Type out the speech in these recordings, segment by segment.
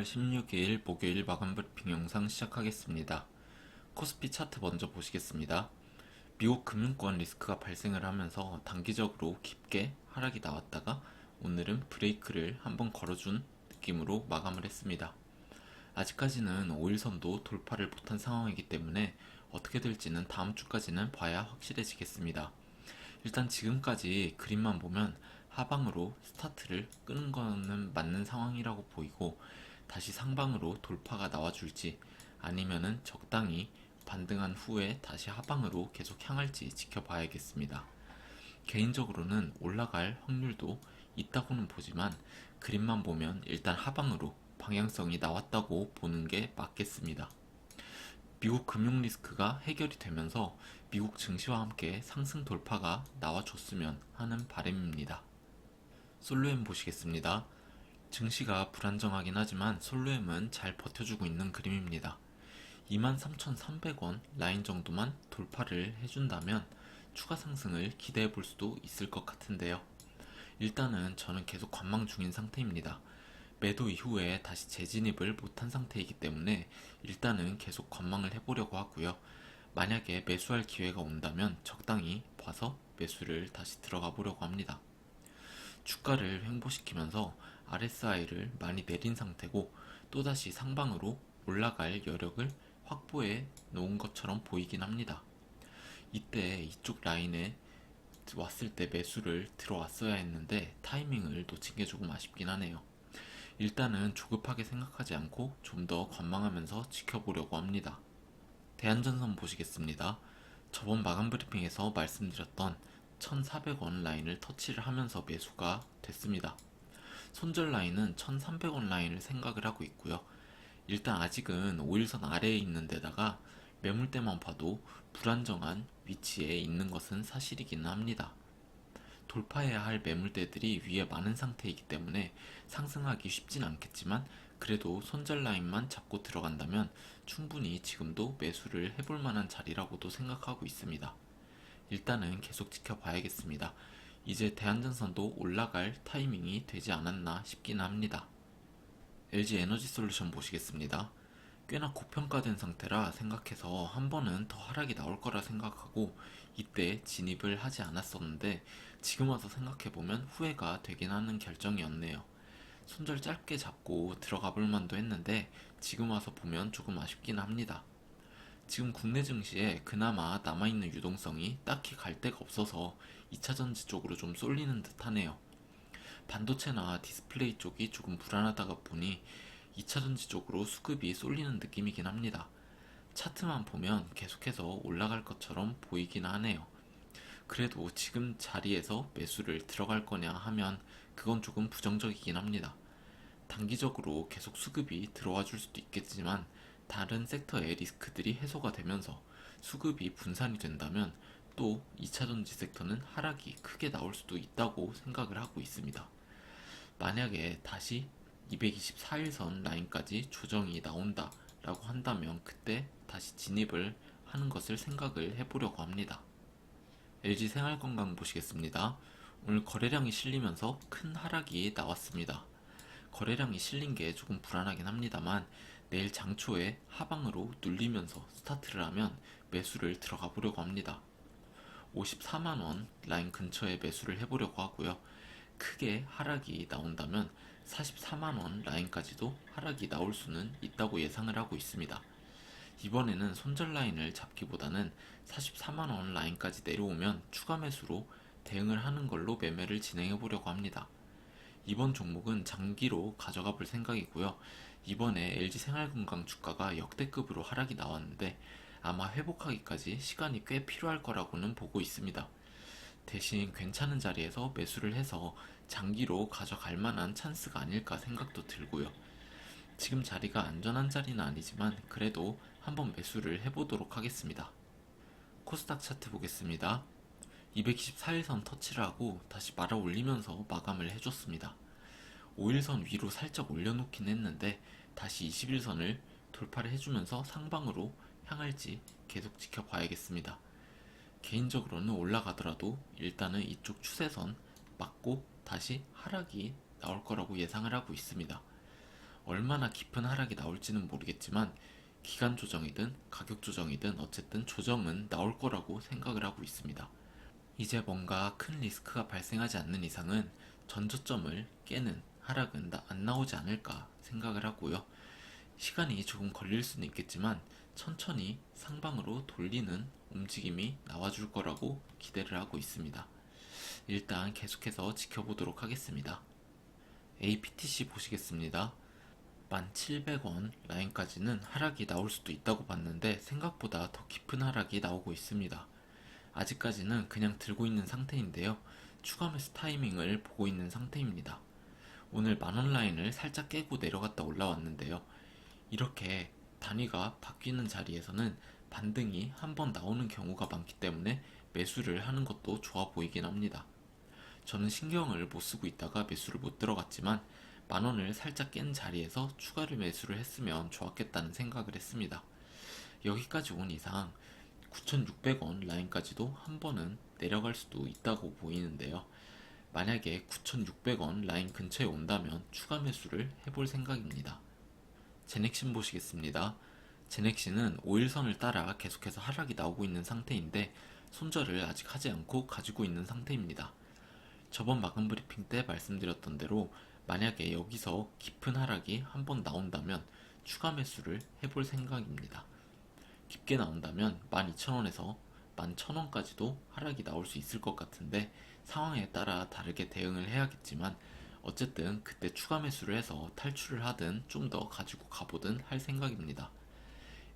3월 16일 목요일 마감 브리핑 영상 시작하겠습니다. 코스피 차트 먼저 보시겠습니다. 미국 금융권 리스크가 발생을 하면서 단기적으로 깊게 하락이 나왔다가 오늘은 브레이크를 한번 걸어준 느낌으로 마감을 했습니다. 아직까지는 5일선도 돌파를 못한 상황이기 때문에 어떻게 될지는 다음 주까지는 봐야 확실해지겠습니다. 일단 지금까지 그림만 보면 하방으로 스타트를 끄는 거는 맞는 상황이라고 보이고, 다시 상방으로 돌파가 나와줄지 아니면은 적당히 반등한 후에 다시 하방으로 계속 향할지 지켜봐야겠습니다. 개인적으로는 올라갈 확률도 있다고는 보지만 그림만 보면 일단 하방으로 방향성이 나왔다고 보는 게 맞겠습니다. 미국 금융 리스크가 해결이 되면서 미국 증시와 함께 상승 돌파가 나와줬으면 하는 바람입니다. 솔루엠 보시겠습니다. 증시가 불안정하긴 하지만 솔루엠은 잘 버텨주고 있는 그림입니다. 23,300원 라인 정도만 돌파를 해준다면 추가 상승을 기대해 볼 수도 있을 것 같은데요. 일단은 저는 계속 관망 중인 상태입니다. 매도 이후에 다시 재진입을 못한 상태이기 때문에 일단은 계속 관망을 해보려고 하고요. 만약에 매수할 기회가 온다면 적당히 봐서 매수를 다시 들어가 보려고 합니다. 주가를 횡보시키면서 RSI를 많이 내린 상태고 또다시 상방으로 올라갈 여력을 확보해 놓은 것처럼 보이긴 합니다. 이때 이쪽 라인에 왔을 때 매수를 들어왔어야 했는데 타이밍을 놓친 게 조금 아쉽긴 하네요. 일단은 조급하게 생각하지 않고 좀 더 관망하면서 지켜보려고 합니다. 대한전선 보시겠습니다. 저번 마감 브리핑에서 말씀드렸던 1,400원 라인을 터치를 하면서 매수가 됐습니다. 손절 라인은 1,300원 라인을 생각을 하고 있고요. 일단 아직은 5일선 아래에 있는 데다가 매물대만 봐도 불안정한 위치에 있는 것은 사실이긴 합니다. 돌파해야 할 매물대들이 위에 많은 상태이기 때문에 상승하기 쉽진 않겠지만 그래도 손절 라인만 잡고 들어간다면 충분히 지금도 매수를 해볼 만한 자리라고도 생각하고 있습니다. 일단은 계속 지켜봐야겠습니다. 이제 대한전선도 올라갈 타이밍이 되지 않았나 싶긴 합니다. LG 에너지솔루션 보시겠습니다. 꽤나 고평가된 상태라 생각해서 한 번은 더 하락이 나올 거라 생각하고 이때 진입을 하지 않았었는데 지금 와서 생각해보면 후회가 되긴 하는 결정이었네요. 손절 짧게 잡고 들어가 볼 만도 했는데 지금 와서 보면 조금 아쉽긴 합니다. 지금 국내 증시에 그나마 남아있는 유동성이 딱히 갈 데가 없어서 2차전지 쪽으로 좀 쏠리는 듯 하네요. 반도체나 디스플레이 쪽이 조금 불안하다가 보니 2차전지 쪽으로 수급이 쏠리는 느낌이긴 합니다. 차트만 보면 계속해서 올라갈 것처럼 보이긴 하네요. 그래도 지금 자리에서 매수를 들어갈 거냐 하면 그건 조금 부정적이긴 합니다. 단기적으로 계속 수급이 들어와 줄 수도 있겠지만 다른 섹터의 리스크들이 해소가 되면서 수급이 분산이 된다면 또 2차전지 섹터는 하락이 크게 나올 수도 있다고 생각을 하고 있습니다. 만약에 다시 224일선 라인까지 조정이 나온다 라고 한다면 그때 다시 진입을 하는 것을 생각을 해보려고 합니다. LG 생활건강 보시겠습니다. 오늘 거래량이 실리면서 큰 하락이 나왔습니다. 거래량이 실린 게 조금 불안하긴 합니다만 내일 장초에 하방으로 눌리면서 스타트를 하면 매수를 들어가 보려고 합니다. 54만원 라인 근처에 매수를 해보려고 하고요. 크게 하락이 나온다면 44만원 라인까지도 하락이 나올 수는 있다고 예상을 하고 있습니다. 이번에는 손절 라인을 잡기보다는 44만원 라인까지 내려오면 추가 매수로 대응을 하는 걸로 매매를 진행해 보려고 합니다. 이번 종목은 장기로 가져가 볼 생각이고요. 이번에 LG 생활건강 주가가 역대급으로 하락이 나왔는데 아마 회복하기까지 시간이 꽤 필요할 거라고는 보고 있습니다. 대신 괜찮은 자리에서 매수를 해서 장기로 가져갈 만한 찬스가 아닐까 생각도 들고요. 지금 자리가 안전한 자리는 아니지만 그래도 한번 매수를 해보도록 하겠습니다. 코스닥 차트 보겠습니다. 224일선 터치를 하고 다시 말아 올리면서 마감을 해줬습니다. 5일선 위로 살짝 올려놓긴 했는데 다시 21선을 돌파를 해주면서 상방으로 향할지 계속 지켜봐야겠습니다. 개인적으로는 올라가더라도 일단은 이쪽 추세선 맞고 다시 하락이 나올 거라고 예상을 하고 있습니다. 얼마나 깊은 하락이 나올지는 모르겠지만 기간 조정이든 가격 조정이든 어쨌든 조정은 나올 거라고 생각을 하고 있습니다. 이제 뭔가 큰 리스크가 발생하지 않는 이상은 전저점을 깨는 하락은 안 나오지 않을까 생각을 하고요. 시간이 조금 걸릴 수는 있겠지만 천천히 상방으로 돌리는 움직임이 나와줄 거라고 기대를 하고 있습니다. 일단 계속해서 지켜보도록 하겠습니다. APTC 보시겠습니다. 1700원 라인까지는 하락이 나올 수도 있다고 봤는데 생각보다 더 깊은 하락이 나오고 있습니다. 아직까지는 그냥 들고 있는 상태인데요. 추가 매수 타이밍을 보고 있는 상태입니다. 오늘 만원 라인을 살짝 깨고 내려갔다 올라왔는데요. 이렇게 단위가 바뀌는 자리에서는 반등이 한번 나오는 경우가 많기 때문에 매수를 하는 것도 좋아 보이긴 합니다. 저는 신경을 못 쓰고 있다가 매수를 못 들어갔지만 만원을 살짝 깬 자리에서 추가를 매수를 했으면 좋았겠다는 생각을 했습니다. 여기까지 온 이상 9,600원 라인까지도 한 번은 내려갈 수도 있다고 보이는데요. 만약에 9,600원 라인 근처에 온다면 추가 매수를 해볼 생각입니다. 제넥신 보시겠습니다. 제넥신은 5일선을 따라 계속해서 하락이 나오고 있는 상태인데 손절을 아직 하지 않고 가지고 있는 상태입니다. 저번 마감 브리핑 때 말씀드렸던 대로 만약에 여기서 깊은 하락이 한번 나온다면 추가 매수를 해볼 생각입니다. 깊게 나온다면 12,000원에서 11,000원까지도 하락이 나올 수 있을 것 같은데 상황에 따라 다르게 대응을 해야겠지만 어쨌든 그때 추가 매수를 해서 탈출을 하든 좀 더 가지고 가보든 할 생각입니다.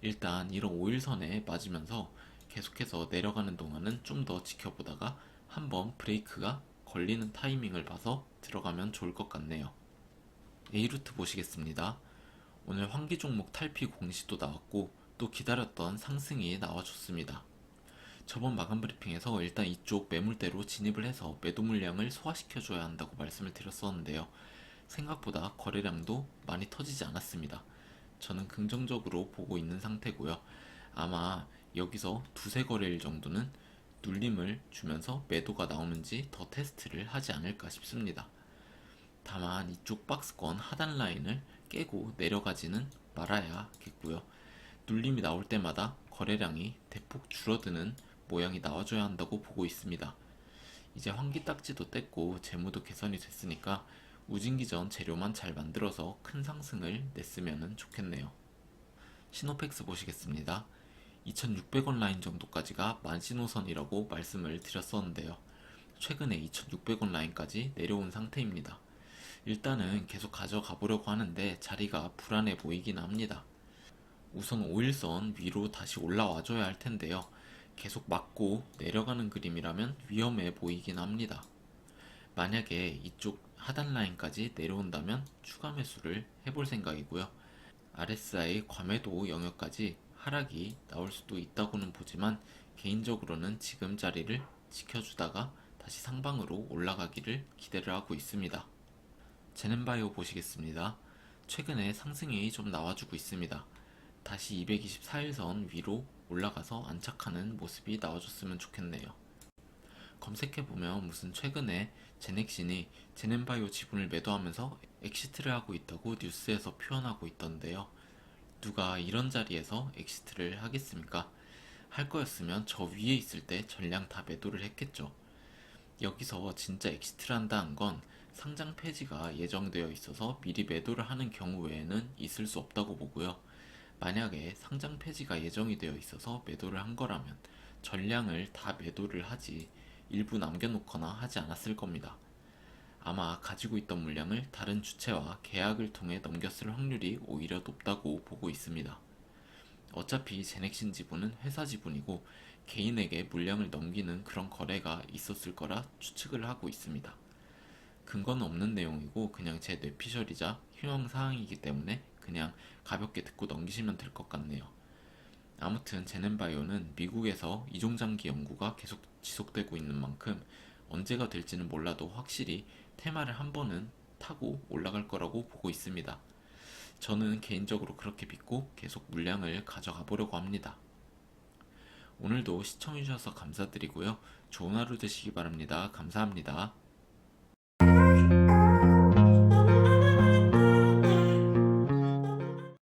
일단 이런 5일선에 맞으면서 계속해서 내려가는 동안은 좀 더 지켜보다가 한번 브레이크가 걸리는 타이밍을 봐서 들어가면 좋을 것 같네요. A루트 보시겠습니다. 오늘 환기 종목 탈피 공시도 나왔고 또 기다렸던 상승이 나와줬습니다. 저번 마감 브리핑에서 일단 이쪽 매물대로 진입을 해서 매도 물량을 소화시켜줘야 한다고 말씀을 드렸었는데요. 생각보다 거래량도 많이 터지지 않았습니다. 저는 긍정적으로 보고 있는 상태고요. 아마 여기서 두세 거래일 정도는 눌림을 주면서 매도가 나오는지 더 테스트를 하지 않을까 싶습니다. 다만 이쪽 박스권 하단 라인을 깨고 내려가지는 말아야겠고요. 눌림이 나올 때마다 거래량이 대폭 줄어드는 모양이 나와줘야 한다고 보고 있습니다. 이제 환기 딱지도 뗐고 재무도 개선이 됐으니까 우진기 전 재료만 잘 만들어서 큰 상승을 냈으면 좋겠네요. 시노펙스 보시겠습니다. 2,600원 라인 정도까지가 만신호선이라고 말씀을 드렸었는데요. 최근에 2,600원 라인까지 내려온 상태입니다. 일단은 계속 가져가 보려고 하는데 자리가 불안해 보이긴 합니다. 우선 5일선 위로 다시 올라와줘야 할 텐데요. 계속 맞고 내려가는 그림이라면 위험해 보이긴 합니다. 만약에 이쪽 하단 라인까지 내려온다면 추가 매수를 해볼 생각이고요. RSI 과매도 영역까지 하락이 나올 수도 있다고는 보지만 개인적으로는 지금 자리를 지켜주다가 다시 상방으로 올라가기를 기대를 하고 있습니다. 제넨바이오 보시겠습니다. 최근에 상승이 좀 나와주고 있습니다. 다시 224일선 위로 올라가서 안착하는 모습이 나와줬으면 좋겠네요. 검색해보면 무슨 최근에 제넥신이 제넨바이오 지분을 매도하면서 엑시트를 하고 있다고 뉴스에서 표현하고 있던데요. 누가 이런 자리에서 엑시트를 하겠습니까? 할 거였으면 저 위에 있을 때 전량 다 매도를 했겠죠. 여기서 진짜 엑시트를 한다는 건 상장 폐지가 예정되어 있어서 미리 매도를 하는 경우 외에는 있을 수 없다고 보고요. 만약에 상장 폐지가 예정이 되어 있어서 매도를 한 거라면 전량을 다 매도를 하지 일부 남겨놓거나 하지 않았을 겁니다. 아마 가지고 있던 물량을 다른 주체와 계약을 통해 넘겼을 확률이 오히려 높다고 보고 있습니다. 어차피 제넥신 지분은 회사 지분이고 개인에게 물량을 넘기는 그런 거래가 있었을 거라 추측을 하고 있습니다. 근거는 없는 내용이고 그냥 제 뇌피셜이자 휴양사항이기 때문에 그냥 가볍게 듣고 넘기시면 될 것 같네요. 아무튼 제넨바이오는 미국에서 이종장기 연구가 계속 지속되고 있는 만큼 언제가 될지는 몰라도 확실히 테마를 한 번은 타고 올라갈 거라고 보고 있습니다. 저는 개인적으로 그렇게 믿고 계속 물량을 가져가 보려고 합니다. 오늘도 시청해주셔서 감사드리고요. 좋은 하루 되시기 바랍니다. 감사합니다.